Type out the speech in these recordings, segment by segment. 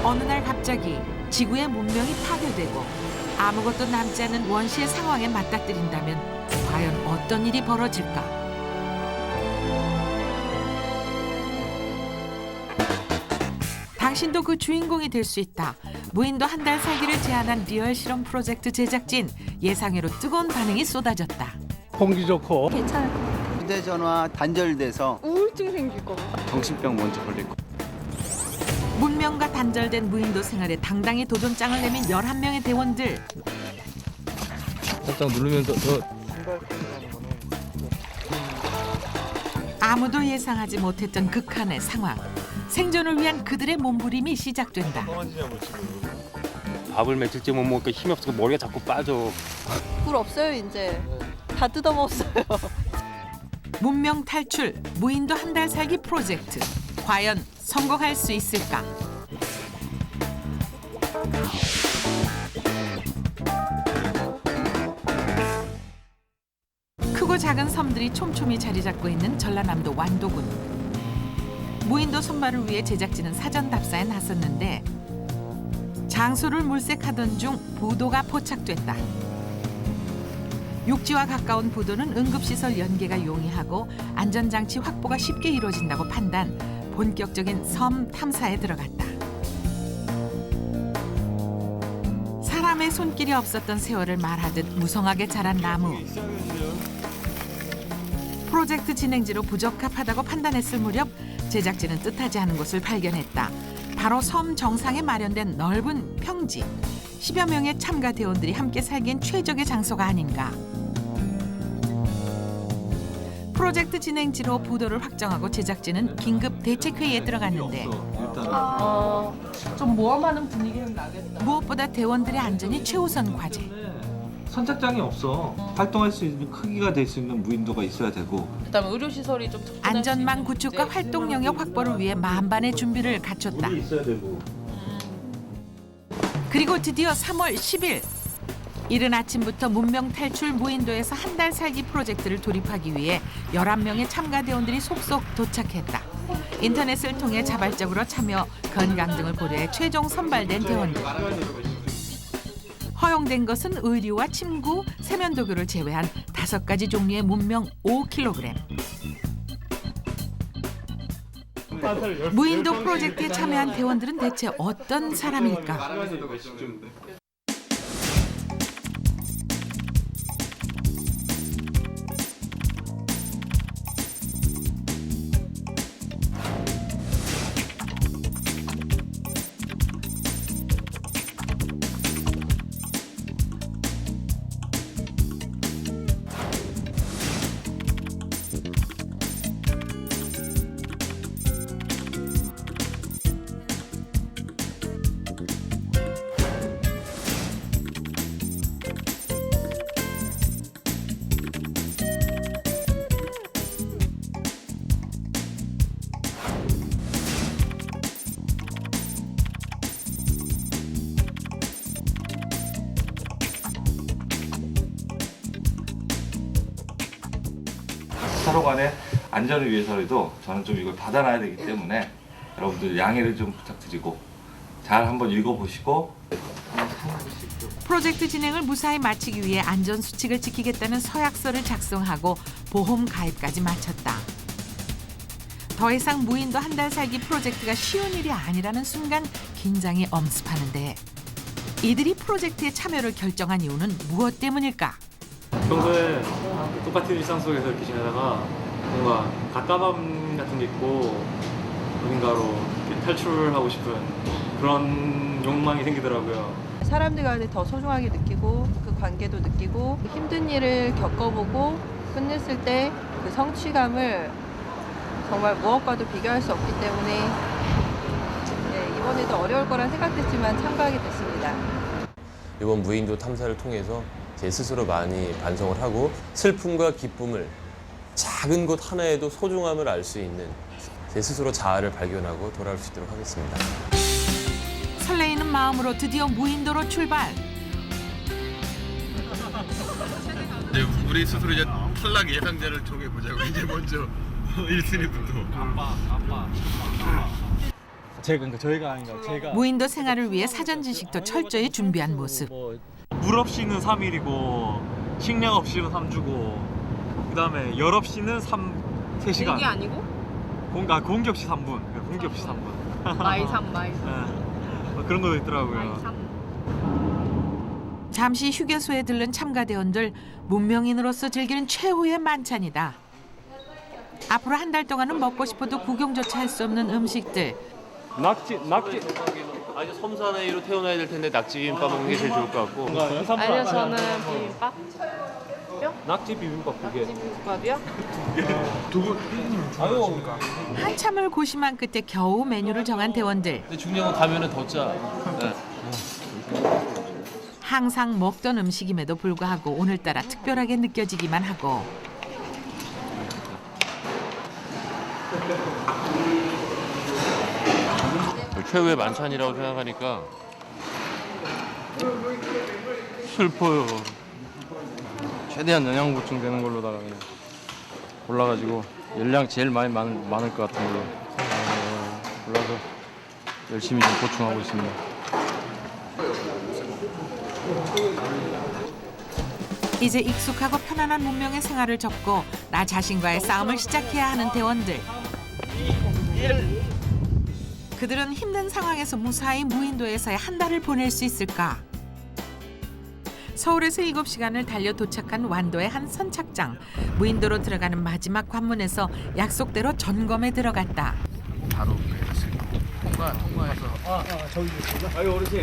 어느 날 갑자기 지구의 문명이 파괴되고 아무것도 남지 않은 원시의 상황에 맞닥뜨린다면 과연 어떤 일이 벌어질까? 당신도 그 주인공이 될 수 있다. 무인도 한 달 살기를 제안한 리얼 실험 프로젝트 제작진. 예상외로 뜨거운 반응이 쏟아졌다. 공기 좋고 괜찮을 것 같아요. 휴대전화 단절돼서 우울증 생길 것 같아요. 정신병 먼저 걸릴 거. 문명과 단절된 무인도 생활에 당당히 도전장을 내민 11명의 대원들. 살짝 누르면서 아무도 예상하지 못했던 극한의 상황. 생존을 위한 그들의 몸부림이 시작된다. 밥을 며칠째 못 먹으니까 힘이 없어서 머리가 자꾸 빠져. 물 없어요 이제. 다 뜯어먹었어요. 문명 탈출 무인도 한 달 살기 프로젝트. 과연 성공할 수 있을까? 크고 작은 섬들이 촘촘히 자리 잡고 있는 전라남도 완도군. 무인도 선발을 위해 제작진은 사전 답사에 나섰는데 장소를 물색하던 중 부도가 포착됐다. 육지와 가까운 부도는 응급시설 연계가 용이하고 안전장치 확보가 쉽게 이루어진다고 판단, 본격적인 섬 탐사에 들어갔다. 사람의 손길이 없었던 세월을 말하듯 무성하게 자란 나무. 프로젝트 진행지로 부적합하다고 판단했을 무렵 제작진은 뜻하지 않은 곳을 발견했다. 바로 섬 정상에 마련된 넓은 평지. 10여 명의 참가 대원들이 함께 살기엔 최적의 장소가 아닌가. 프로젝트 진행지로 부도를 확정하고 제작진은 긴급 대책회의에 들어갔는데 좀 모험하는 분위기는 나겠다. 무엇보다 대원들의 안전이 최우선 과제. 선착장이 없어. 활동할 수 있는 크기가 될 수 있는 무인도가 있어야 되고. 그다음에 의료 시설이 좀 접근할 수 안전망 있는 구축과 문제. 활동 영역 확보를 위해 만반의 준비를 갖췄다. 물이 있어야 되고. 그리고 드디어 3월 10일. 이른 아침부터 문명 탈출 무인도에서 한 달 살기 프로젝트를 돌입하기 위해 11명의 참가 대원들이 속속 도착했다. 인터넷을 통해 자발적으로 참여, 건강 등을 고려해 최종 선발된 대원들. 허용된 것은 의류와 침구, 세면도구를 제외한 5가지 종류의 문명 5kg. 무인도 프로젝트에 참여한 대원들은 대체 어떤 사람일까? 서로 간의 안전을 위해서라도 저는 좀 이걸 받아놔야 되기 때문에 여러분들 양해를 좀 부탁드리고 잘 한번 읽어보시고 프로젝트 진행을 무사히 마치기 위해 안전수칙을 지키겠다는 서약서를 작성하고 보험 가입까지 마쳤다. 더 이상 무인도 한 달 살기 프로젝트가 쉬운 일이 아니라는 순간 긴장이 엄습하는데 이들이 프로젝트에 참여를 결정한 이유는 무엇 때문일까? 평소에 똑같은 일상 속에서 이렇게 지내다가 뭔가 갓가방 같은 게 있고 어딘가로 이렇게 탈출하고 싶은 그런 욕망이 생기더라고요. 사람들 간에 더 소중하게 느끼고 그 관계도 느끼고 힘든 일을 겪어보고 끝냈을 때 그 성취감을 정말 무엇과도 비교할 수 없기 때문에 이번에도 어려울 거란 생각했지만 참가하게 됐습니다. 이번 무인도 탐사를 통해서 제 스스로 많이 반성을 하고 슬픔과 기쁨을 작은 곳 하나에도 소중함을 알 수 있는 제 스스로 자아를 발견하고 돌아올 수 있도록 하겠습니다. 설레이는 마음으로 드디어 무인도로 출발. 네, 우리 스스로 이제 탈락 예상자를 정해보자고. 이제 먼저 1순위부터. 저희가 아닌가. 제가 무인도 생활을 위해 사전 지식도 철저히 준비한 모습. 물 없이는 3일이고 식량 없이는 3주고 그다음에 열 없이는 3시간. 이게 아니고? 공기 없이 3분. 공기 없이 3분. 마이삼. 그런 것도 있더라고요. 잠시 휴게소에 들른 참가대원들 문명인으로서 즐기는 최후의 만찬이다. 앞으로 한 달 동안은 먹고 싶어도 구경조차 할 수 없는 음식들. 낙지. 아니 섬사나이로 태어나야 될 텐데 낙지 비빔밥 먹는 게 제일 좋을 것 같고. 알려서는 비빔밥? 낙지 비빔밥 그게. 비빔밥이요? 한참을 고심한 끝에 겨우 메뉴를 정한 대원들. 근데 중요한 건 가면은 더 짜. 항상 먹던 음식임에도 불구하고 오늘따라 특별하게 느껴지기만 하고. 최후의 만찬이라고 생각하니까 슬퍼요. 최대한 영양 보충되는 걸로다가 그냥 골라가지고 열량 제일 많을 것 같은 걸로 골라서 열심히 좀 보충하고 있습니다. 이제 익숙하고 편안한 문명의 생활을 접고 나 자신과의 싸움을 시작해야 하는 대원들. 그들은 힘든 상황에서 무사히 무인도에서의 한 달을 보낼 수 있을까? 서울에서 7시간을 달려 도착한 완도의 한 선착장. 무인도로 들어가는 마지막 관문에서 약속대로 점검에 들어갔다. 아유 어르신.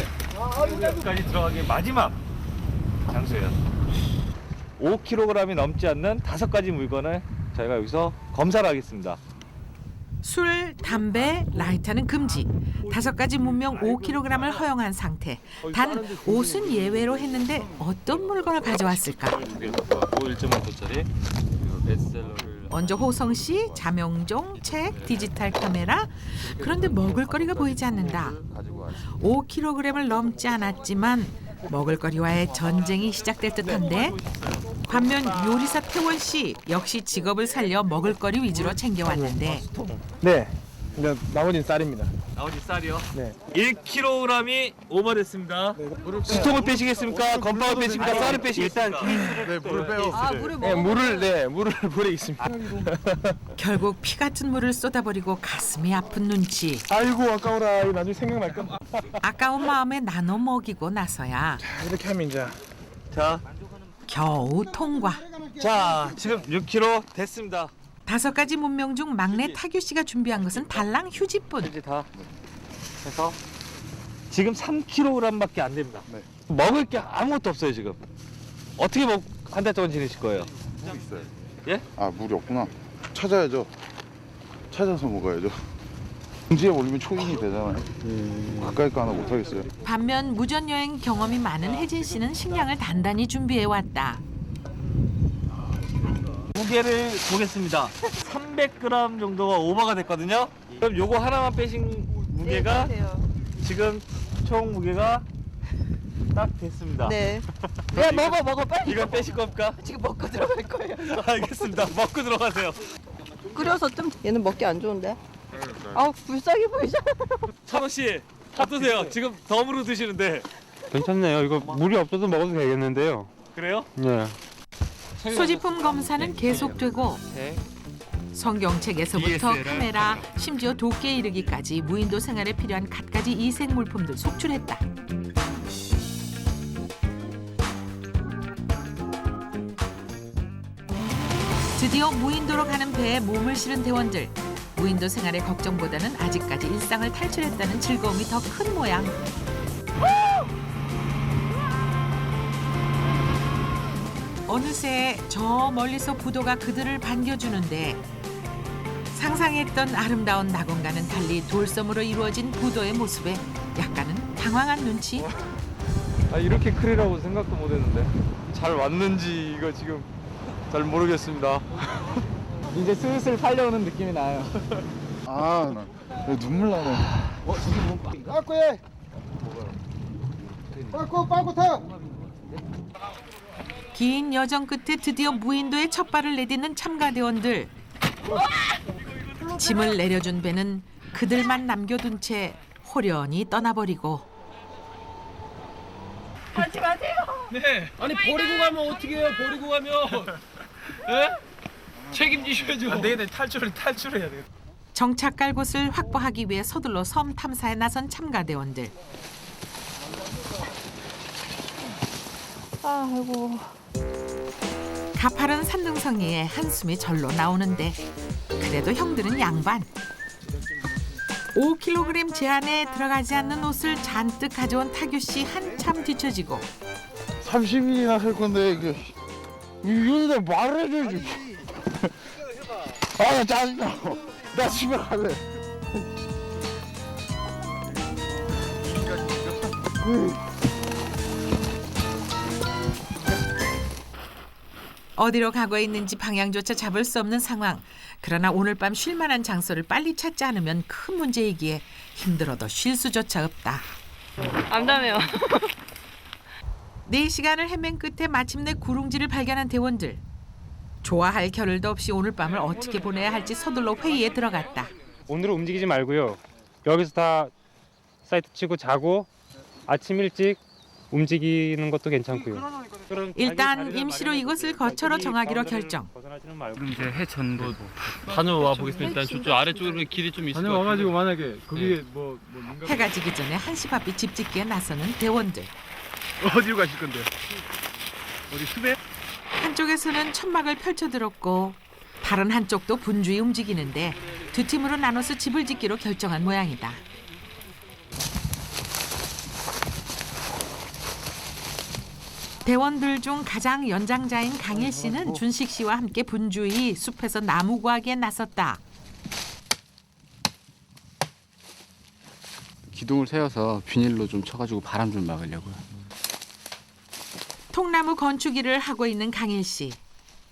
여기까지 들어가기 마지막 장소예요. 5kg이 넘지 않는 5가지 물건을 저희가 여기서 검사를 하겠습니다. 술, 담배, 라이터는 금지. 5가지 문명 5kg을 허용한 상태. 단 옷은 예외로 했는데 어떤 물건을 가져왔을까? 1.5도짜리 베스트셀러를. 먼저 호성 씨, 자명종, 책, 디지털 카메라. 그런데 먹을거리가 보이지 않는다. 5kg을 넘지 않았지만 먹을거리와의 전쟁이 시작될 듯한데. 반면 요리사 태원 씨 역시 직업을 살려 먹을거리 위주로 챙겨왔는데. 네. 근데 나머지는 쌀입니다. 나머지 쌀이요? 네. 1kg이 오버됐습니다. 수통을 빼시겠습니까? 건빵을 빼십니까? 쌀을 빼시겠습니까? 일단 물을 빼요. 물을 먹어. 물을 버리겠습니다. 결국 피 같은 물을 쏟아버리고 가슴이 아픈 눈치. 아이고 아까워라. 이거 나중에 생각날까? 아까운 마음에 나눠 먹이고 나서야 이렇게 하면 이제 자, 겨우 통과. 자 지금 6kg 됐습니다. 5가지 문명 중 막내 타규 씨가 준비한 것은 달랑 휴지뿐. 이제 다 해서 지금 3kg밖에 안 됩니다. 먹을 게 아무것도 없어요 지금. 어떻게 한 달 동안 지내실 거예요? 물 있어요. 예? 아 물이 없구나. 찾아야죠. 찾아서 먹어야죠. 공지에 올리면 초인이 되잖아요. 가까이 가나 못 하겠어요. 반면 무전여행 경험이 많은 혜진 씨는 식량을 단단히 준비해 왔다. 무게를 보겠습니다. 300g 정도가 오버가 됐거든요. 그럼 요거 하나만 빼신 무게가 지금 총 무게가 딱 됐습니다. 네. 야 먹어 빨리. 이건 빼실 겁니까? 지금 먹고 들어갈 거예요. 알겠습니다. 먹고 들어가세요. 끓여서 좀 얘는 먹기 안 좋은데. 아우 불쌍해 보이잖아. 천호 씨 어떠세요? 지금 덤으로 드시는데 괜찮네요. 이거 물이 없어도 먹어도 되겠는데요. 그래요? 네. 소지품 검사는 계속되고 성경책에서부터 카메라, 심지어 도끼에 이르기까지 무인도 생활에 필요한 갖가지 이색 물품들 속출했다. 드디어 무인도로 가는 배에 몸을 실은 대원들. 무인도 생활의 걱정보다는 아직까지 일상을 탈출했다는 즐거움이 더 큰 모양. 어느새 저 멀리서 부도가 그들을 반겨주는데 상상했던 아름다운 낙원과는 달리 돌섬으로 이루어진 부도의 모습에 약간은 당황한 눈치. 아 이렇게 크리라고 생각도 못했는데 잘 왔는지 이거 지금 잘 모르겠습니다. 이제 슬슬 팔려오는 느낌이 나요. 아, 나 눈물 나네. 긴 여정 끝에 드디어 무인도에 첫 발을 내딛는 참가대원들. 짐을 내려준 배는 그들만 남겨둔 채 호련히 떠나버리고 네. 아니 버리고 가면 어떻게 해요? 버리고 가면. 예? 책임지셔야죠. 안 되겠네. 탈출해야 돼. 정착갈 곳을 확보하기 위해 서둘러 섬 탐사에 나선 참가대원들. 아이고. 가파른 산등성이에 한숨이 절로 나오는데 그래도 형들은 양반. 5kg 제한에 들어가지 않는 옷을 잔뜩 가져온 타규 씨 한참 뒤처지고 30일이나 살 건데 이게 이런데 말해야지. 아, 나 짜증나. 나 집에 갈래. 어디로 가고 있는지 방향조차 잡을 수 없는 상황. 그러나 오늘 밤 쉴 만한 장소를 빨리 찾지 않으면 큰 문제이기에 힘들어도 쉴 수조차 없다. 안다며요. 4시간을 헤맨 끝에 마침내 구릉지를 발견한 대원들. 좋아할 겨를도 없이 오늘 밤을 어떻게 보내야 할지 서둘러 회의에 들어갔다. 오늘은 움직이지 말고요. 여기서 다 사이트 치고 자고 아침 일찍 움직이는 것도 괜찮고요. 일단 임시로 이곳을 거처로 정하기로 결정. 이제 해쳤는데 다녀와 보겠습니다. 일단 저쪽 아래쪽으로 길이 좀 있을 것 같아요. 다녀와가지고 만약에 거기에 뭐 해가 지기 전에 한시바삐 집 짓기에 나서는 대원들. 어디로 가실 건데? 어디 숲에? 한쪽에서는 천막을 펼쳐들었고 다른 한쪽도 분주히 움직이는데 두 팀으로 나눠서 집을 짓기로 결정한 모양이다. 대원들 중 가장 연장자인 강일 씨는 준식 씨와 함께 분주히 숲에서 나무 구하기에 나섰다. 기둥을 세워서 비닐로 좀 쳐가지고 바람 좀 막으려고요. 통나무 건축 일을 하고 있는 강일 씨.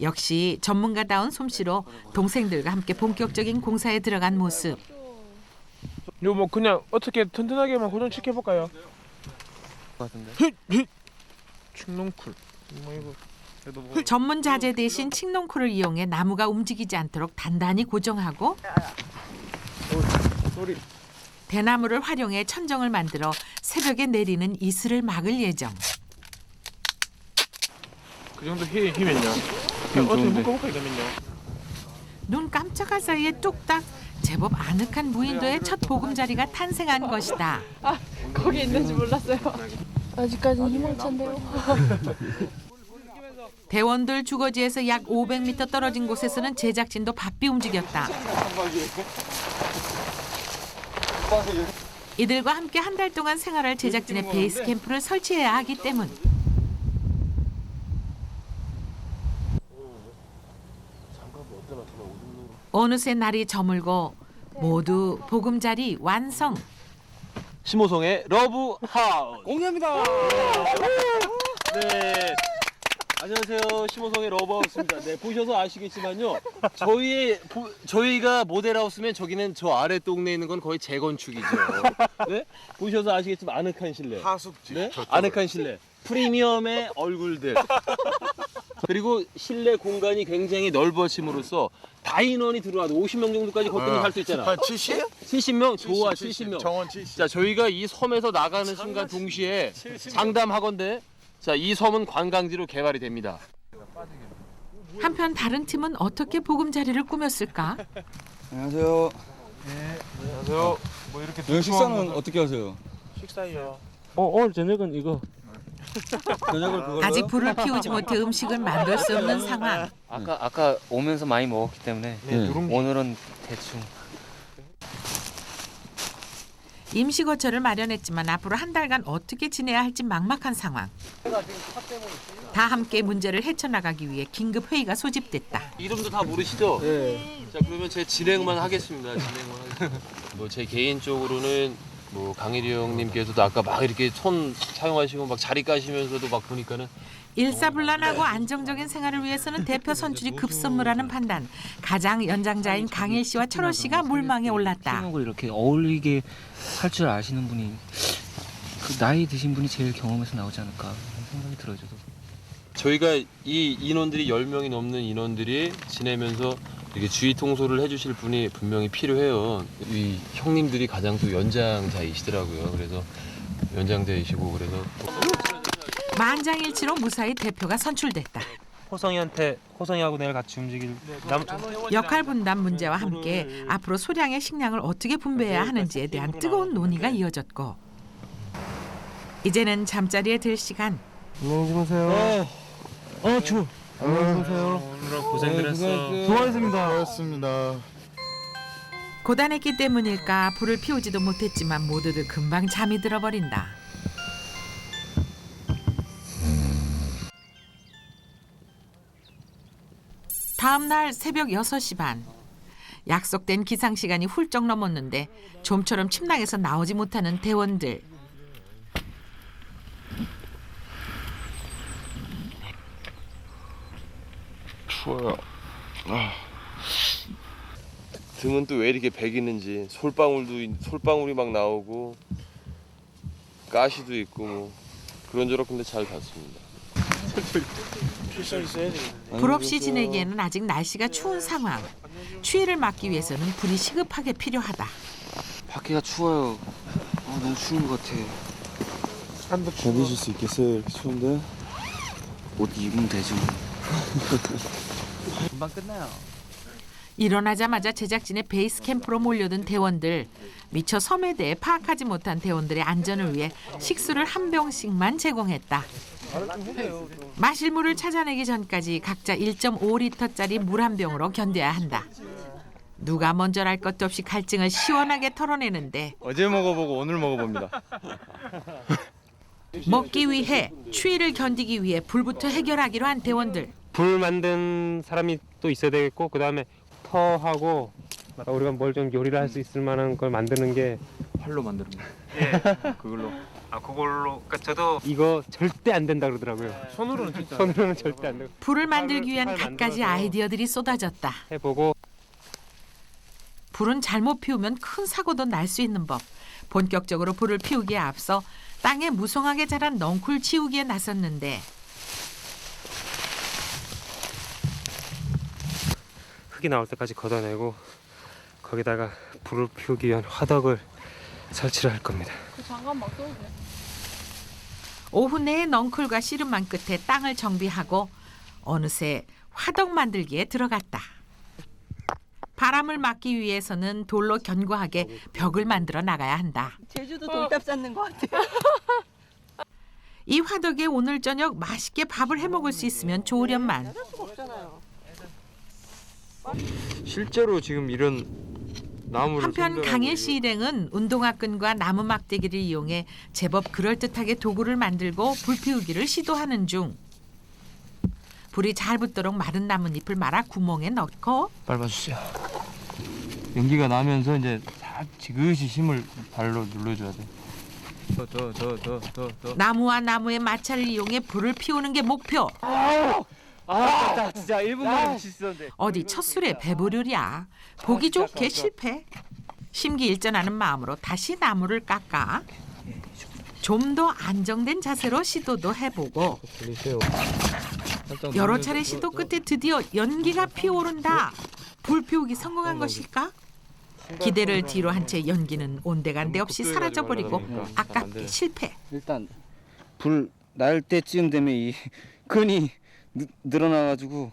역시 전문가다운 솜씨로 동생들과 함께 본격적인 공사에 들어간 모습. 이거 뭐 그냥 어떻게 튼튼하게만 고정시켜 볼까요? 칡농쿨. 뭐 이거 그래도 뭐 전문 자재 대신 칡농쿨을 이용해 나무가 움직이지 않도록 단단히 고정하고 소리. 대나무를 활용해 천정을 만들어 새벽에 내리는 이슬을 막을 예정. 그 정도 힘면요. 어떻게 묶어볼까 이러면요. 눈 깜짝할 사이에 뚝딱 제법 아늑한 무인도의 첫 보금자리가 탄생한 것이다. 거기 있는지 몰랐어요. 아직까지는 희망찬데요. 대원들 주거지에서 약 500m 떨어진 곳에서는 제작진도 바삐 움직였다. 이들과 함께 한 달 동안 생활할 제작진의 베이스 캠프를 설치해야 하기 때문. 어느새 날이 저물고 모두 보금자리 완성. 심호성의 러브 하우스 공개합니다. 네. 안녕하세요. 심호성의 러브 하우스입니다. 네, 보셔서 아시겠지만요. 저희가 모델하우스면 저기는 저 아래 동네에 있는 건 거의 재건축이죠. 네? 보셔서 아시겠지만 아늑한 실내. 하숙집. 네? 아늑한 실내. 프리미엄의 얼굴들. 그리고 실내 공간이 굉장히 넓어짐으로써 다인원이 들어와도 50명 정도까지 거뜬히 살 수 있잖아. 한 70? 70명? 좋아, 70명. 정원 70. 자, 저희가 이 섬에서 나가는 순간 동시에 상담하건대 자, 이 섬은 관광지로 개발이 됩니다. 한편 다른 팀은 어떻게 보금자리를 꾸몄을까? 안녕하세요. 안녕하세요. 뭐 이렇게 여기 식사는 어떻게 하세요? 식사요. 오늘 저녁은 이거. 저녁을 그걸로요? 아직 불을 피우지 못해 음식을 만들 수 없는 상황. 아까 오면서 많이 먹었기 때문에 오늘은 대충. 임시 거처를 마련했지만 앞으로 한 달간 어떻게 지내야 할지 막막한 상황. 다 함께 문제를 헤쳐나가기 위해 긴급 회의가 소집됐다. 이름도 다 모르시죠? 네. 자, 그러면 제 진행만 하겠습니다. 뭐 제 개인적으로는 뭐 강일이 형님께서도 아까 막 이렇게 손 사용하시고 막 자리 까시면서도 막 보니까는 일사불란하고 안정적인 생활을 위해서는 대표 선출이 급선무라는 판단. 가장 연장자인 강일 씨와 철호 씨가 물망에 올랐다. 팀워크를 이렇게 어울리게 할 줄 아시는 분이 그 나이 드신 분이 제일 경험에서 나오지 않을까 하는 생각이 들어요. 저도. 저희가 이 인원들이 10명이 넘는 인원들이 지내면서 이렇게 주의 통솔을 해주실 분이 분명히 필요해요. 이 형님들이 가장 또 연장자이시더라고요. 그래서 연장자이시고 그래서 만장일치로 무사히 대표가 선출됐다. 호성이하고 내일 같이 움직일. 역할 분담 문제와 함께 앞으로 소량의 식량을 어떻게 분배해야 하는지에 대한 뜨거운 논의가 이어졌고 이제는 잠자리에 들 시간. 안녕히 주무세요. 추워. 안녕히 주무세요. 오늘 고생들 했어. 수고하셨습니다. 고단했기 때문일까 불을 피우지도 못했지만 모두들 금방 잠이 들어버린다. 다음 날 새벽 6시 반. 약속된 기상 시간이 훌쩍 넘었는데 좀처럼 침낭에서 나오지 못하는 대원들. 추워요. 등은 또 왜 이렇게 배기는지 솔방울이 막 나오고 가시도 있고 뭐 그런저런데 잘 봤습니다. 불 없이 지내기에는 아직 날씨가 추운 상황. 추위를 막기 위해서는 불이 시급하게 필요하다. 밖에가 추워요. 너무 추운 것 같아. 견디실 수 있겠어요? 이렇게 추운데? 옷 입으면 되죠. 금방 끝나요. 일어나자마자 제작진의 베이스 캠프로 몰려든 대원들. 미처 섬에 대해 파악하지 못한 대원들의 안전을 위해 식수를 한 병씩만 제공했다. 마실 물을 찾아내기 전까지 각자 1.5리터짜리 물 한 병으로 견뎌야 한다. 누가 먼저랄 것도 없이 갈증을 시원하게 털어내는데 어제 먹어보고 오늘 먹어봅니다. 먹기 위해 추위를 견디기 위해 불부터 해결하기로 한 대원들. 불 만든 사람이 또 있어야 되겠고 그다음에 터하고 우리가 뭘 좀 요리를 할 수 있을 만한 걸 만드는 게 활로 만드는 거. 예. 그걸로. 그걸로 그러니까 저도 이거 절대 안 된다 그러더라고요. 손으로는 절대 안 되고. 불을 만들기 위한 갖가지 아이디어들이 쏟아졌다. 해보고 불은 잘못 피우면 큰 사고도 날 수 있는 법. 본격적으로 불을 피우기에 앞서 땅에 무성하게 자란 넝쿨 치우기에 나섰는데 흙이 나올 때까지 걷어내고 거기다가 불을 피우기 위한 화덕을 설치를 할 겁니다. 그 장갑 막 써도 돼. 오후 내에 넝쿨과 씨름만 끝에 땅을 정비하고 어느새 화덕 만들기에 들어갔다. 바람을 막기 위해서는 돌로 견고하게 벽을 만들어 나가야 한다. 제주도 돌담 쌓는 것 같아요. 이 화덕에 오늘 저녁 맛있게 밥을 해먹을 수 있으면 좋으련만. 실제로 지금 이런 나무를 한편 강일 씨 일행은 운동화 끈과 나무 막대기를 이용해 제법 그럴듯하게 도구를 만들고 불 피우기를 시도하는 중. 불이 잘 붙도록 마른 나뭇잎을 말아 구멍에 넣고 밟아주세요. 연기가 나면서 이제 싹 지그시 힘을 발로 눌러줘야 돼. 더. 나무와 나무의 마찰을 이용해 불을 피우는 게 목표. 나 진짜 1분만 있었는데. 어디 첫 술에 배부르랴. 보기 좋게 실패. 심기일전하는 마음으로 다시 나무를 깎아 좀 더 안정된 자세로 시도도 해보고 여러 차례 시도 끝에 드디어 연기가 피어오른다. 불 피우기 성공한 것일까? 기대를 뒤로 한 채 연기는 온데간데 없이 사라져버리고 아깝게 실패. 일단 불 날 때쯤 되면 이 끈이 늘어나가지고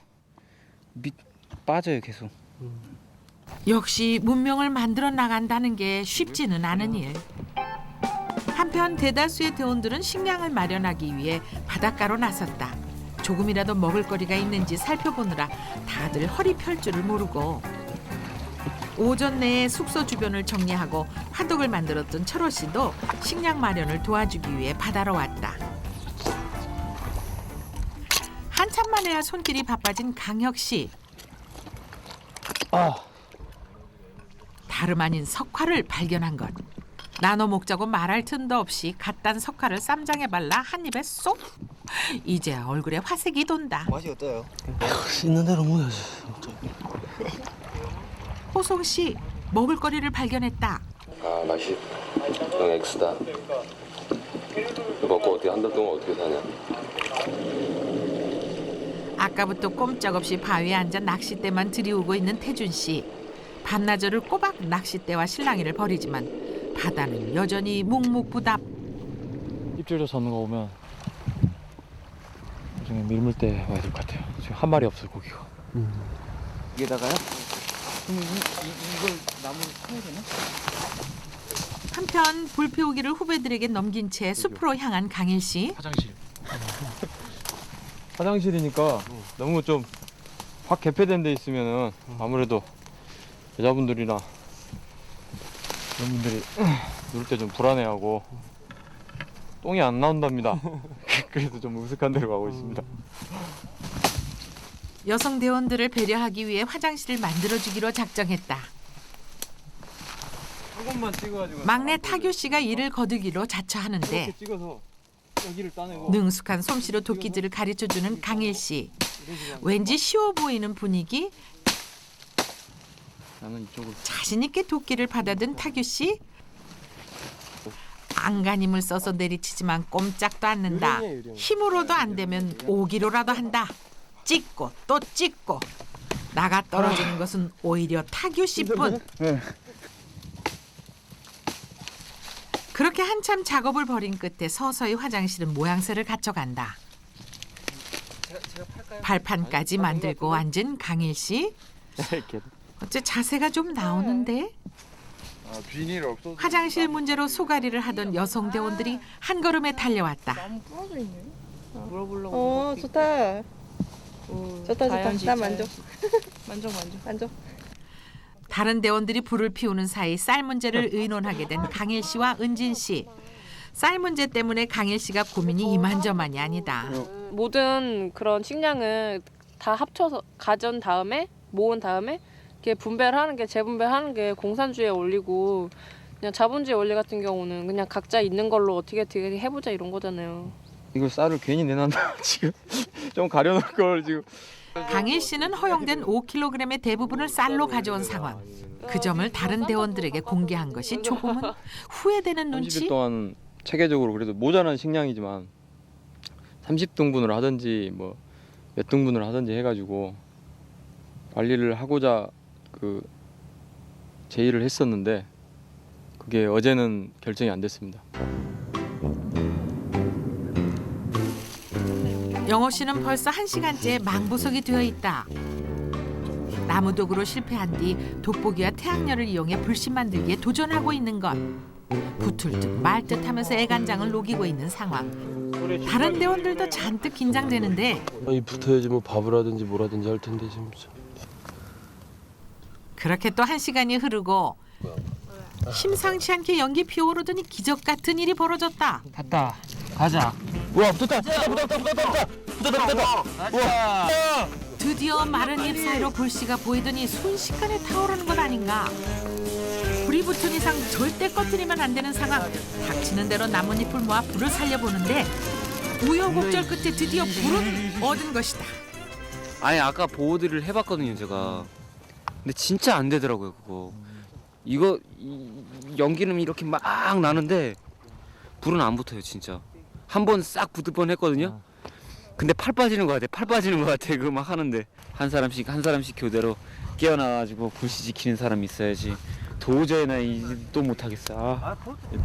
빠져요 계속. 역시 문명을 만들어 나간다는 게 쉽지는 않은 일. 한편 대다수의 대원들은 식량을 마련하기 위해 바닷가로 나섰다. 조금이라도 먹을 거리가 있는지 살펴보느라 다들 허리 펼 줄을 모르고 오전 내에 숙소 주변을 정리하고 화덕을 만들었던 철호 씨도 식량 마련을 도와주기 위해 바다로 왔다. 한참 만에야 손길이 바빠진 강혁 씨. 다름 아닌 석화를 발견한 것. 나눠 먹자고 말할 틈도 없이 갓 딴 석화를 쌈장에 발라 한 입에 쏙. 이제 얼굴에 화색이 돈다. 맛이 어때요? 있는 대로 먹어야지. 호송 씨 먹을 거리를 발견했다. 맛이 영 X다. 이거 먹고 어떻게 한 달 동안 어떻게 사냐? 아까부터 꼼짝없이 바위에 앉아 낚싯대만 들이우고 있는 태준 씨. 반나절을 꼬박 낚싯대와 실랑이를 벌이지만 바다는 여전히 묵묵부답. 입질도 잡는 거 오면 나중에 밀물대 와야 될 것 같아요. 지금 한 마리 없어요, 고기가. 여기다가요? 그럼 이걸 나무를 타야 되나? 한편 불피우기를 후배들에게 넘긴 채 숲으로 향한 강일 씨. 화장실이니까 너무 좀 확 개폐된 데 있으면은 아무래도 여자분들이나 그런 분들이 누울 때 좀 불안해하고 똥이 안 나온답니다. 그래서 좀 으슥한 데로 가고 있습니다. 여성 대원들을 배려하기 위해 화장실을 만들어주기로 작정했다. 한 곳만 찍어가지고 막내 타규 씨가 이를 거두기로 자처하는데 이렇게 찍어서 여기를 따내고 능숙한 솜씨로 도끼질을 가르쳐주는 강일 씨. 왠지 쉬워 보이는 분위기. 나는 이쪽으로 자신 있게 도끼를 받아든 타규 씨. 안간힘을 써서 내리치지만 꼼짝도 않는다. 힘으로도 안 되면 오기로라도 한다. 찍고 또 찍고. 나가 떨어지는 것은 오히려 타규 씨뿐. 그렇게 한참 작업을 벌인 끝에 서서히 화장실은 모양새를 갖춰간다. 발판까지 만들고 앉은 강일 씨. 어째 자세가 좀 나오는데? 비닐 없어서 화장실 문제로 소가리를 하던 여성 대원들이 한 걸음에 달려왔다. 나무 부러져 있네. 어, 좋다. 좋다. 나 만족. 만족. 만족. 다른 대원들이 불을 피우는 사이 쌀 문제를 의논하게 된 강일 씨와 은진 씨. 쌀 문제 때문에 강일 씨가 고민이 이만저만이 아니다. 모든 그런 식량을 다 합쳐서 가전 다음에 모은 다음에 이렇게 분배를 하는 게 재분배하는 게 공산주의에 올리고 그냥 자본주의 원리 같은 경우는 그냥 각자 있는 걸로 어떻게 해보자 이런 거잖아요. 이거 쌀을 괜히 내놨나 지금 좀 가려놓을 걸 지금. 강일 씨는 허용된 5kg의 대부분을 쌀로 가져온 상황. 그 점을 다른 대원들에게 공개한 것이 조금은 후회되는 30일 눈치. 동안 체계적으로 그래도 모자란 식량이지만 30등분을 하든지 뭐 몇 등분을 하든지 해가지고 관리를 하고자 그 제의를 했었는데 그게 어제는 결정이 안 됐습니다. 영호 씨는 벌써 1시간째 망부석이 되어 있다. 나무도구로 실패한 뒤 돋보기와 태양열을 이용해 불씨 만들기에 도전하고 있는 것. 붙을 듯 말 듯 하면서 애간장을 녹이고 있는 상황. 다른 대원들도 잔뜩 긴장되는데 아니 붙어야지 뭐 밥을 하든지 뭐라든지 할 텐데 지금. 그렇게 또 1시간이 흐르고 심상치 않게 연기 피어오르더니 기적 같은 일이 벌어졌다. 갔다. 가자. 우와 붙었다. 드디어 마른 잎 사이로 불씨가 보이더니 순식간에 타오르는 것 아닌가. 불이 붙은 이상 절대 꺼뜨리면 안 되는 상황. 닥치는 대로 나뭇잎을 모아 불을 살려보는데 우여곡절 끝에 드디어 불은 얻은 것이다. 아니 아까 보호들을 해봤거든요 제가. 근데 진짜 안 되더라고요 그거. 이거 연기는 이렇게 막 나는데 불은 안 붙어요 진짜. 한 번 싹 붙을 뻔했거든요. 근데 팔 빠지는 것 같아. 팔 빠지는 것 같아. 그거 막 하는데 한 사람씩 교대로 깨어나가지고 불씨 지키는 사람이 있어야지. 도저히 나 또 못하겠어.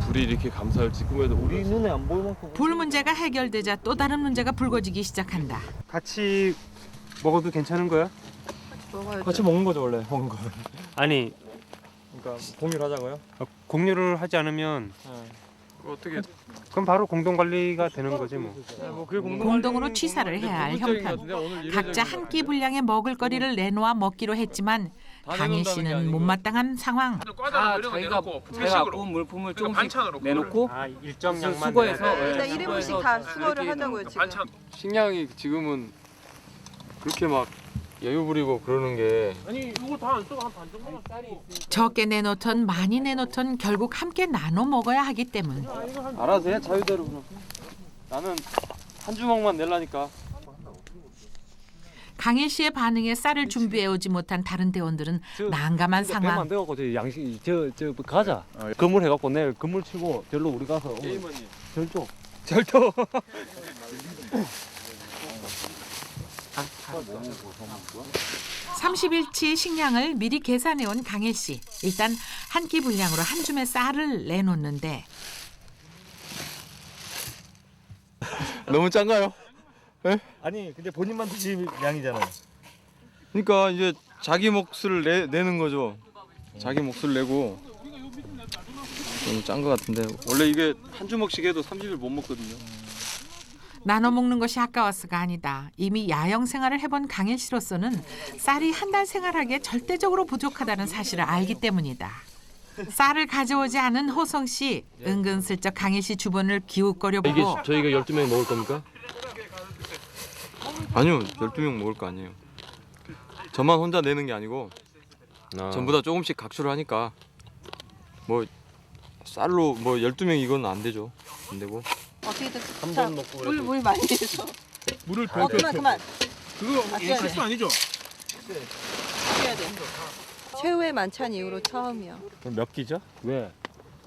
불이 이렇게 감사할지 꿈에도 우리 눈에 안 보일 만큼. 불 문제가 해결되자 또 다른 문제가 불거지기 시작한다. 같이 먹어도 괜찮은 거야? 먹어야죠. 같이 먹는 거죠 원래 먹는 거. 아니 그러니까 공유를 하자고요? 공유를 하지 않으면 어떻게 그럼 바로 공동 관리가 되는 거지 뭐. 공동으로 취사를 해야 할 형편. 각자 한 끼 분량의 먹을거리를 내놓아 먹기로 했지만 강일 씨는 못마땅한 상황. 자기가 구운 물품을 조금씩 내놓고 일정 양만 수거해서 일단 1인분씩 다 수거를 하자고요 지금. 식량이 지금은 그렇게 막 여유 부리고 그러는 게 적게 내놓던 많이 내놓던 결국 함께 나눠 먹어야 하기 때문. 알아서 해 자유대로 그럼. 나는 한 주먹만 내려니까. 강일 씨의 반응에 쌀을 준비해오지 못한 다른 대원들은 난감한 상황. 안 돼갖고 저 양식 저 가자. 건물 해갖고 내일 건물 치고 절로 우리 가서 절도. 30일치 식량을 미리 계산해온 강일 씨. 일단 한 끼 분량으로 한 줌의 쌀을 내놓는데 너무 짠가요? 아니 근데 본인만 드실 양이잖아요. 그러니까 이제 자기 몫을 내는 거죠. 자기 몫을 내고 너무 짠 것 같은데 원래 이게 한 주먹씩 해도 30일 못 먹거든요. 나눠 먹는 것이 아까워서가 아니다. 이미 야영 생활을 해본 강일 씨로서는 쌀이 한 달 생활하기에 절대적으로 부족하다는 사실을 알기 때문이다. 쌀을 가져오지 않은 호성 씨, 은근슬쩍 강일 씨 주변을 기웃거려보고 저희가 12명 먹을 겁니까? 아니요, 12명 먹을 거 아니에요. 저만 혼자 내는 게 아니고 전부 다 조금씩 각출을 하니까 뭐 쌀로 뭐 12명 이건 안 되죠. 안 되고. 어떻게든 한번 먹고 물 많이 해서. 물을 그만. 그거 실수 아니죠? 해야 돼. 최후의 만찬 이후로 처음이야. 그럼 몇 끼죠? 왜?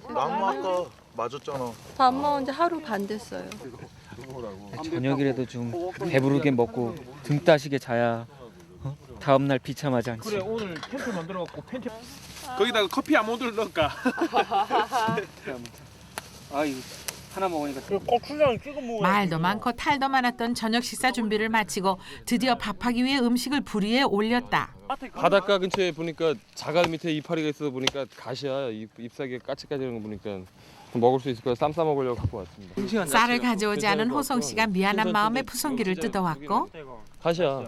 나무 아까 맞았잖아. 밥 먹은 지 하루 반 됐어요. 저녁이라도 좀 배부르게 먹고 등 따시게 자야 다음 날 비참하지 않지. 그래 오늘 텐트 만들어갖고 텐트 거기다가 커피 아몬드를 넣을까? 아이 하나 먹으니까 고추장 찍어 먹어. 말도 많고 탈도 많았던 저녁 식사 준비를 마치고 드디어 밥하기 위해 음식을 불 위에 올렸다. 바닷가 근처에 보니까 자갈 밑에 이파리가 있어 보니까 가시야 잎사귀에 까치까지는 거 보니까 먹을 수 있을 거야. 쌈 싸 먹으려고 갖고 왔습니다. 쌀을 가져오지 않은 호성 씨가 미안한 마음에 푸성기를 뜯어왔고 가시야.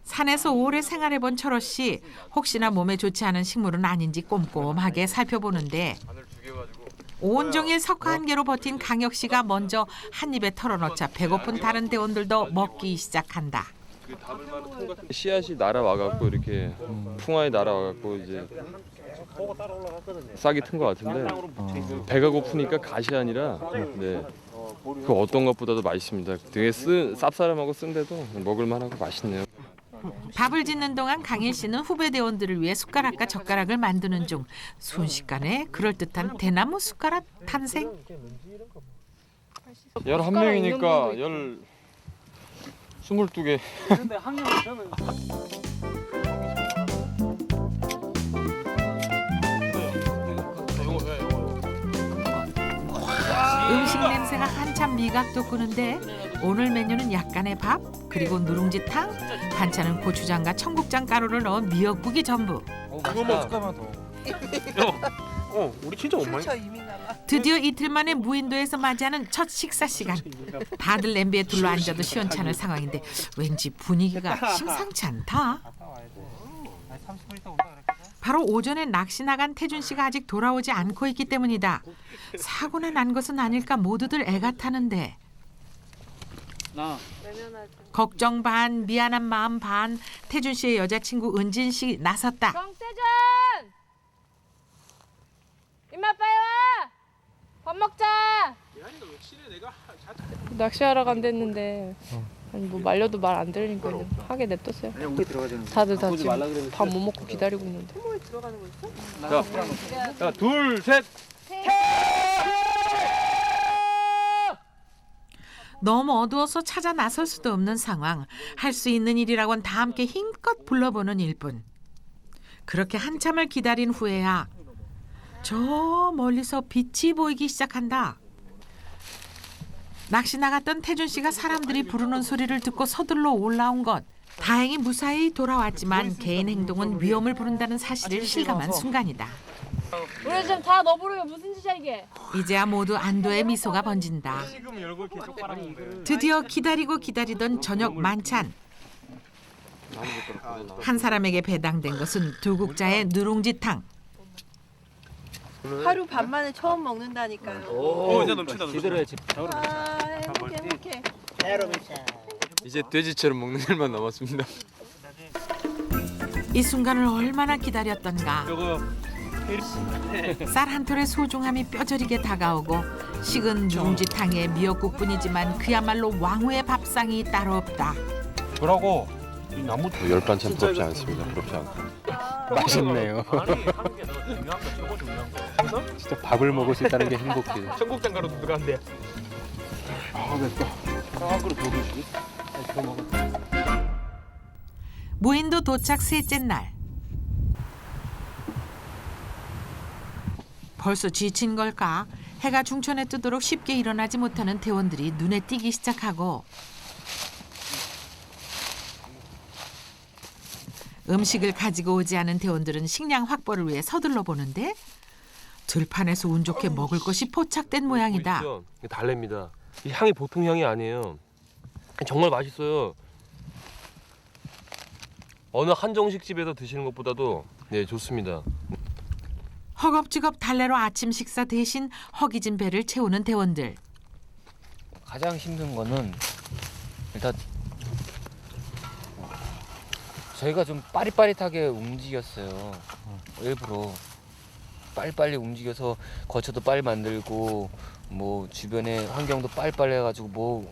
산에서 오래 생활해본 철호 씨 혹시나 몸에 좋지 않은 식물은 아닌지 꼼꼼하게 살펴보는데 온종일 석화 한 개로 버틴 강혁 씨가 먼저 한 입에 털어넣자 배고픈 다른 대원들도 먹기 시작한다. 씨앗이 날아와갖고 이렇게 풍화에 날아와갖고 이제 싹이 튼 것 같은데 배가 고프니까 가시 아니라 그 어떤 것보다도 맛있습니다. 되게 쌉싸름하고 쓴데도 먹을만하고 맛있네요. 밥을 짓는 동안 강일 씨는 후배 대원들을 위해 숟가락과 젓가락을 만드는 중 순식간에 그럴듯한 대나무 숟가락 탄생. 11명이니까 22개. 근데 학년은 저는 음식 냄새가 한참 미각 돋구는데 오늘 메뉴는 약간의 밥 그리고 누룽지탕 반찬은 고추장과 청국장 가루를 넣은 미역국이 전부. 그거만 숟가락만 더. 우리 진짜 못 많이. 드디어 이틀 만에 무인도에서 맞이하는 첫 식사 시간. 다들 냄비에 둘러앉아도 시원찮을 상황인데 왠지 분위기가 심상치 않다. 바로 오전에 낚시 나간 태준 씨가 아직 돌아오지 않고 있기 때문이다. 사고나 난 것은 아닐까 모두들 애가 타는데 걱정 반 미안한 마음 반 태준 씨의 여자친구 은진 씨 나섰다. 정태준! 임마 빨리 와! 밥 먹자! 낚시하러 간댔는데 아니 뭐 말려도 말 안 들으니까 그냥 하게 냅뒀어요. 다들 다 지금 밥 못 먹고 기다리고 있는데. 자, 둘, 셋. 너무 어두워서 찾아 나설 수도 없는 상황. 할 수 있는 일이라곤 다 함께 힘껏 불러보는 일뿐. 그렇게 한참을 기다린 후에야 저 멀리서 빛이 보이기 시작한다. 낚시 나갔던 태준 씨가 사람들이 부르는 소리를 듣고 서둘러 올라온 것. 다행히 무사히 돌아왔지만 개인 행동은 위험을 부른다는 사실을 실감한 순간이다. 우리 지금 다 너 부르면 무슨 짓이야 이게? 이제야 모두 안도의 미소가 번진다. 드디어 기다리고 기다리던 저녁 만찬. 한 사람에게 배당된 것은 두 국자의 누룽지탕. 하루 반 만에 처음 먹는다니까요. 이제 넘친다. 제대로 해야지. 아, 행복해. 이제 돼지처럼 먹는 일만 남았습니다. 이 순간을 얼마나 기다렸던가. 쌀 한 톨의 소중함이 뼈저리게 다가오고 식은 누룽지탕에 미역국뿐이지만 그야말로 왕후의 밥상이 따로 없다. 그러고 이 나무 열 반찬 부럽지 않습니다. 부럽지 않고. 맛있네요. 진짜 밥을 먹을 수 있다는 게 행복해요. 청국장 가루도 들어간대. 아, 됐다. 한 그릇 더 드시게? 무인도 도착 셋째 날. 벌써 지친 걸까? 해가 중천에 뜨도록 쉽게 일어나지 못하는 대원들이 눈에 띄기 시작하고 음식을 가지고 오지 않은 대원들은 식량 확보를 위해 서둘러 보는데 들판에서 운 좋게 먹을 것이 포착된 모양이다. 보이시죠? 이게 달래입니다. 이 향이 보통 향이 아니에요. 정말 맛있어요. 어느 한정식 집에서 드시는 것보다도 네, 좋습니다. 허겁지겁 달래로 아침 식사 대신 허기진 배를 채우는 대원들. 가장 힘든 거는 일단 저희가 좀 빠릿빠릿하게 움직였어요. 일부러 빨리빨리 움직여서 거처도 빨리 만들고 뭐 주변의 환경도 빨리빨리 해가지고 뭐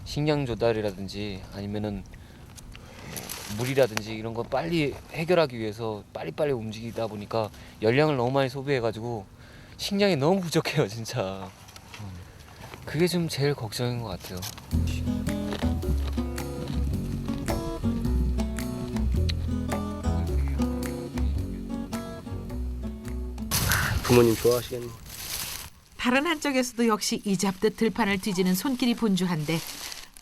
식량 조달이라든지 아니면은 뭐 물이라든지 이런 거 빨리 해결하기 위해서 빨리빨리 움직이다 보니까 열량을 너무 많이 소비해가지고 식량이 너무 부족해요, 진짜. 그게 좀 제일 걱정인 것 같아요. 부모님 좋아하시겠네. 다른 한쪽에서도 역시 이잡듯 들판을 뒤지는 손길이 분주한데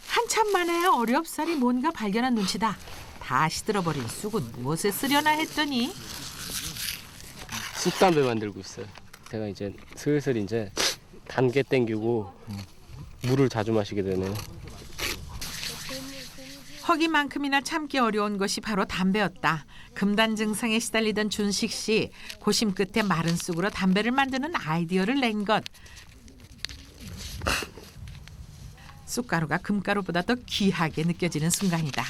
한참 만에 어렵사리 뭔가 발견한 눈치다. 다 시들어버린 쑥은 무엇에 쓰려나 했더니 쑥담배 만들고 있어요. 제가 이제 슬슬 이제 단계 땡기고 물을 자주 마시게 되네요. 허기만큼이나 참기 어려운 것이 바로 담배였다. 금단 증상에 시달리던 준식 씨, 고심 끝에 마른 쑥으로 담배를 만드는 아이디어를 낸 것. 쑥가루가 금가루보다 더 귀하게 느껴지는 순간이다.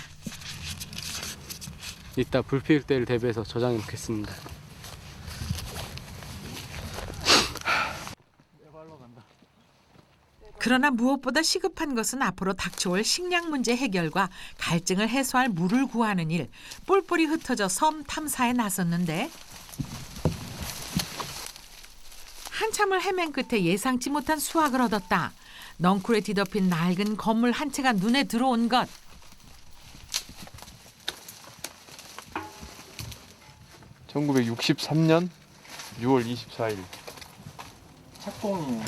이따 불 피울 때를 대비해서 저장해 놓겠습니다. 그러나 무엇보다 시급한 것은 앞으로 닥쳐올 식량 문제 해결과 갈증을 해소할 물을 구하는 일. 뿔뿔이 흩어져 섬 탐사에 나섰는데 한참을 헤맨 끝에 예상치 못한 수확을 얻었다. 넝쿨에 뒤덮인 낡은 건물 한 채가 눈에 들어온 것. (1963년 6월 24일) 착공이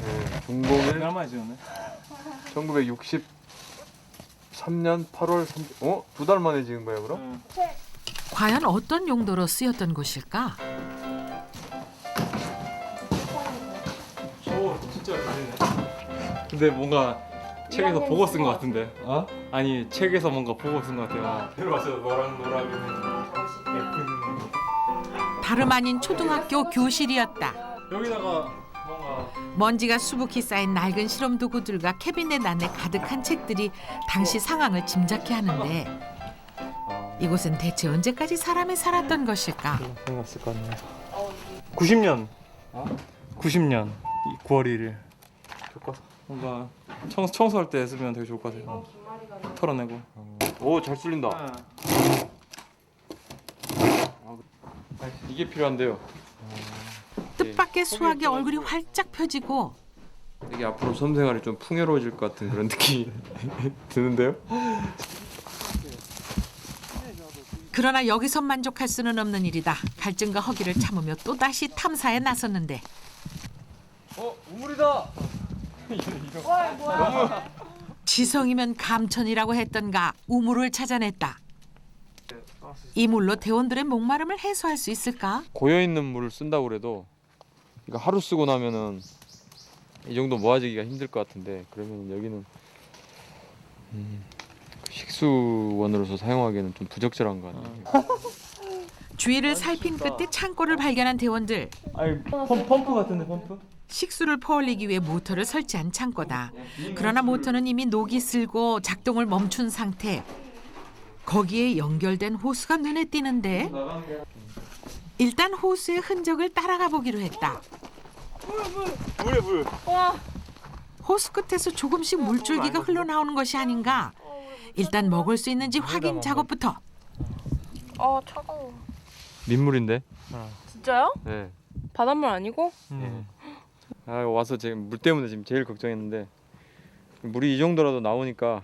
준공은 얼마나 지었네? 1963년 8월 30... 두 달 만에 지은 거야 그럼? 과연 어떤 용도로 쓰였던 곳일까? 오, 진짜 잘했네. 근데 뭔가 책에서 보고 쓴 것 같은데. 어? 아니 책에서 뭔가 보고 쓴 것 같아요. 들어봤어요. 너랑 노랑이는 예쁜. 다름 아닌 초등학교 교실이었다. 여기다가 뭔가 먼지가 수북히 쌓인 낡은 실험 도구들과 캐비넷 안에 가득한 책들이 당시 상황을 짐작케 하는데 이곳은 대체 언제까지 사람이 살았던 것일까? 생각했을 것 같네요. 90년. 90년 9월 1일. 뭔가 청소할 때 쓰면 되게 좋을 것 같아요. 털어내고. 오, 잘 쓸린다. 이게 필요한데요. 뜻밖의 수학에 얼굴이 활짝 펴지고 이게 앞으로 섬생활이 좀 풍요로워질 것 같은 그런 느낌이 드는데요. 그러나 여기서 만족할 수는 없는 일이다. 갈증과 허기를 참으며 또다시 탐사에 나섰는데 우물이다. 지성이면 감천이라고 했던가 우물을 찾아냈다. 이 물로 대원들의 목마름을 해소할 수 있을까? 고여 있는 물을 쓴다고 그래도 이거 하루 쓰고 나면은 이 정도 모아지기가 힘들 것 같은데 그러면 여기는 식수원으로서 사용하기에는 좀 부적절한 것 같아요. 주위를 살핀 끝에 창고를 발견한 대원들. 아니 펌프 같은데 펌프? 식수를 퍼올리기 위해 모터를 설치한 창고다. 그러나 모터는 이미 녹이 슬고 작동을 멈춘 상태. 거기에 연결된 호수가 눈에 띄는데 일단 호수의 흔적을 따라가 보기로 했다. 물. 호수 끝에서 조금씩 물줄기가 흘러나오는 것이 아닌가. 일단 먹을 수 있는지 확인 작업부터. 차가워. 민물인데? 진짜요? 네. 바닷물 아니고? 와서 지금 물 때문에 지금 제일 걱정했는데 물이 이 정도라도 나오니까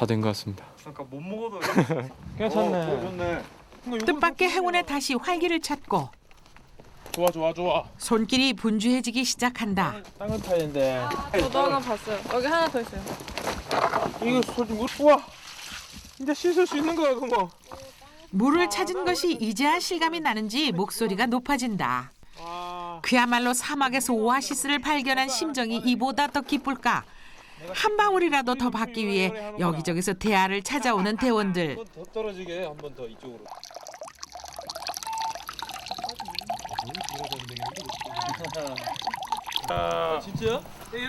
다 된 것 같습니다. 아까 못 먹어도 괜찮네. 뜻밖의 행운에 다시 활기를 찾고 좋아. 손길이 분주해지기 시작한다. 땅을 파야 되는데. 저도 하나 봤어요. 여기 하나 더 있어요. 이거 소주 우와. 이제 씻을 수 있는 거야 그거. 물을 찾은 것이 이제야 실감이 나는지 목소리가 높아진다. 그야말로 사막에서 오아시스를 발견한 심정이 이보다 더 기쁠까? 한 방울이라도 더 받기 위해 여기저기서 대하를 찾아오는 대원들. 더 떨어지게 한 번 더 이쪽으로. 진짜야?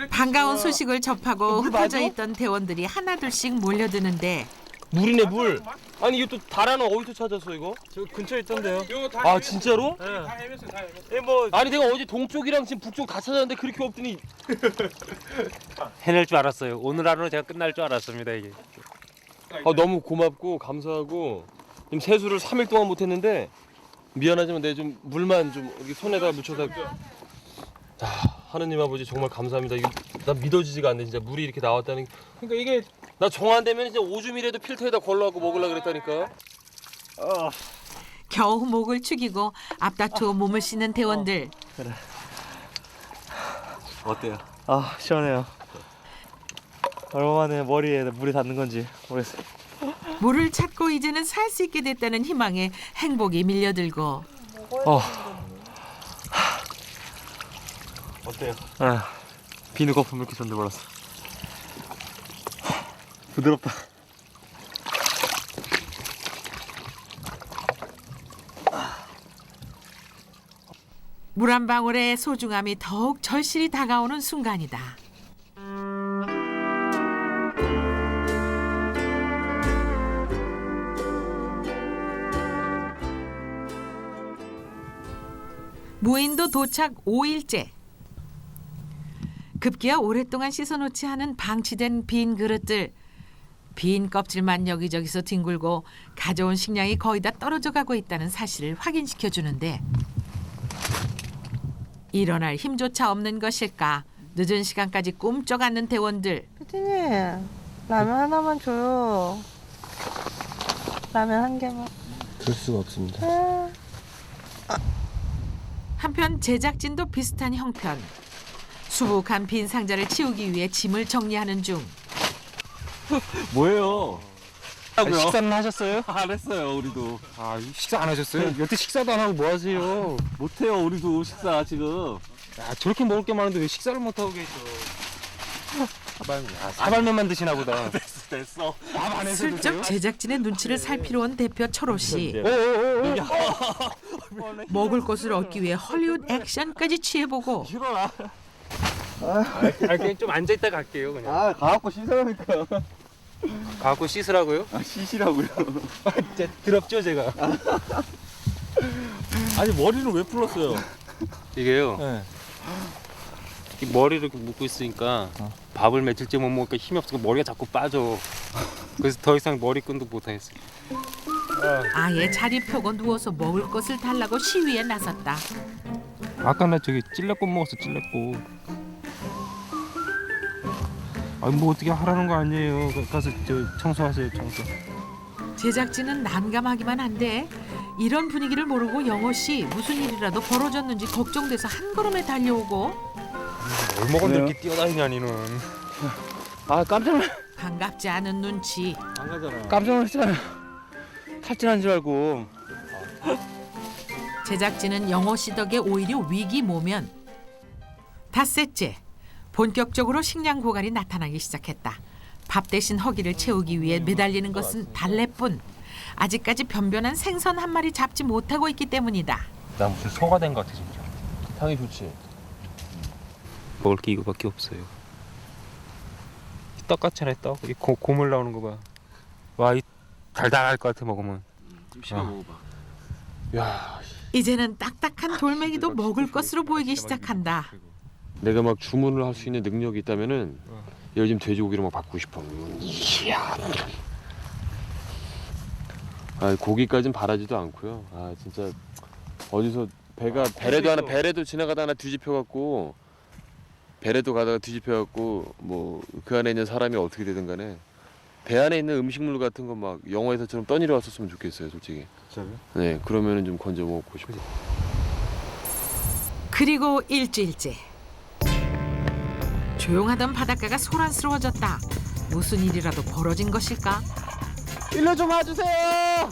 반가운 소식을 접하고 흩어져 있던 대원들이 하나둘씩 몰려드는데 물이네 물. 아니 이거 또 다라는 어디서 찾았어 이거? 저 근처에 있던데요. 아 진짜로? 네. 다 헤맸어요. 예, 뭐 아니 내가 어제 동쪽이랑 지금 북쪽 다 찾았는데 그렇게 없더니 해낼 줄 알았어요. 오늘 하루는 제가 끝날 줄 알았습니다 이게. 너무 고맙고 감사하고 지금 세수를 3일 동안 못 했는데 미안하지만 내가 좀 물만 좀 여기 손에다가 묻혀서 하느님 아버지 정말 감사합니다. 이거 나 믿어지지가 않네 진짜 물이 이렇게 나왔다는 게. 그러니까 이게 나 정 안 되면 이제 오줌이라도 필터에다 걸러갖고 먹으려고 그랬다니까. 겨우 목을 축이고 앞다투어 몸을 씻는 대원들. 그래. 어때요? 아 시원해요. 얼마만에 머리에 물이 닿는 건지 모르겠어요. 물을 찾고 이제는 살 수 있게 됐다는 희망에 행복이 밀려들고. 어때요? 비누 거품 이렇게 좋은데 몰랐어. 부드럽다. 물 한 방울의 소중함이 더욱 절실히 다가오는 순간이다. 무인도 도착 5일째. 급기야 오랫동안 씻어놓지 않은 방치된 빈 그릇들. 빈 껍질만 여기저기서 뒹굴고 가져온 식량이 거의 다 떨어져 가고 있다는 사실을 확인시켜 주는데 일어날 힘조차 없는 것일까? 늦은 시간까지 꿈쩍 않는 대원들. 피디님, 라면 하나만 줘요. 라면 한 개만. 그럴 수가 없습니다. 한편 제작진도 비슷한 형편. 수북한 빈 상자를 치우기 위해 짐을 정리하는 중. 뭐예요? 식사는 하셨어요? 안 했어요 우리도. 식사 안 하셨어요? 여태 식사도 안 하고 뭐 하세요? 못해요 우리도 식사 지금. 야 저렇게 먹을 게 많은데 왜 식사를 못 하고 계셔? 사발면만 드시나 보다. 됐어. 밥안 해서 슬쩍 드세요? 제작진의 눈치를 살피러 온 대표 철호 씨. 먹을 것을 얻기 위해 헐리우드 액션까지 취해보고. 그냥 좀 앉아 있다 갈게요 그냥. 가갖고 씻으라니까. 가고 씻으라고요? 씻으라고요. 진짜 더럽죠 제가. 아니 머리는 왜 풀었어요? 이게요. 네. 이 머리를 이렇게 묶고 있으니까 밥을 며칠째 못 먹으니까 힘이 없으니까 머리가 자꾸 빠져. 그래서 더 이상 머리끈도 못 하겠어요. 아예 자리 펴고 누워서 먹을 것을 달라고 시위에 나섰다. 아까 나 저기 찔레꽃 먹었어 찔레꽃. 아니 뭐 어떻게 하라는 거 아니에요. 가서 저 청소하세요 청소. 제작진은 난감하기만 한데 이런 분위기를 모르고 영호 씨 무슨 일이라도 벌어졌는지 걱정돼서 한 걸음에 달려오고. 뭘 먹었는데 이렇게 뛰어다니냐 니는. 깜짝 놀. 반갑지 않은 눈치. 안 가잖아. 깜짝 놀랐잖아. 탈진한 줄 알고. 제작진은 영호 씨 덕에 오히려 위기 모면. 닷새째 본격적으로 식량 고갈이 나타나기 시작했다. 밥 대신 허기를 채우기 위해 매달리는 것은 달래뿐. 아직까지 변변한 생선 한 마리 잡지 못하고 있기 때문이다. 나 무슨 소가 된 것 같아 진짜. 향이 좋지. 먹을 게 이거밖에 없어요. 떡 같잖아요 떡. 이 고물 나오는 거 봐. 와 이 달달할 것 같아 먹으면. 좀 씹어 먹어봐. 야, 이제는 딱딱한 돌멩이도 먹을 것으로 보이기 시작한다. 내가 막 주문을 할 수 있는 능력이 있다면은 요즘 돼지고기를 막 받고 싶어. 이야. 고기까진 바라지도 않고요. 진짜 어디서 배래도 지나가다 하나 뒤집혀 갖고 배래도 가다가 뒤집혀 갖고 뭐 그 안에 있는 사람이 어떻게 되든 간에 배 안에 있는 음식물 같은 거 막 영화에서처럼 떠내려 왔었으면 좋겠어요, 솔직히. 네, 그러면은 좀 건져 먹고 싶어요. 그리고 일주일째. 조용하던 바닷가가 소란스러워졌다. 무슨 일이라도 벌어진 것일까? 일로 좀 와주세요.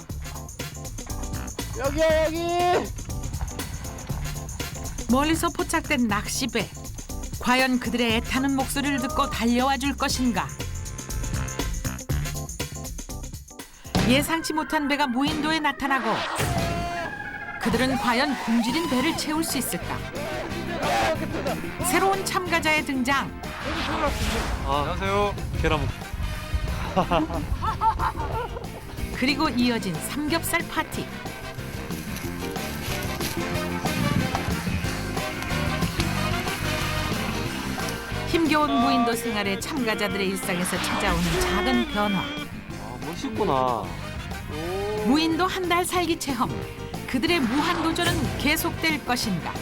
여기요, 여기. 멀리서 포착된 낚시배. 과연 그들의 애타는 목소리를 듣고 달려와 줄 것인가? 예상치 못한 배가 무인도에 나타나고 그들은 과연 굶주린 배를 채울 수 있을까? 새로운 참가자의 등장. 안녕하세요. 계란. 그리고 이어진 삼겹살 파티. 힘겨운 무인도 생활에 참가자들의 일상에서 찾아오는 작은 변화. 멋있구나. 무인도 한 달 살기 체험. 그들의 무한 도전은 계속될 것인가?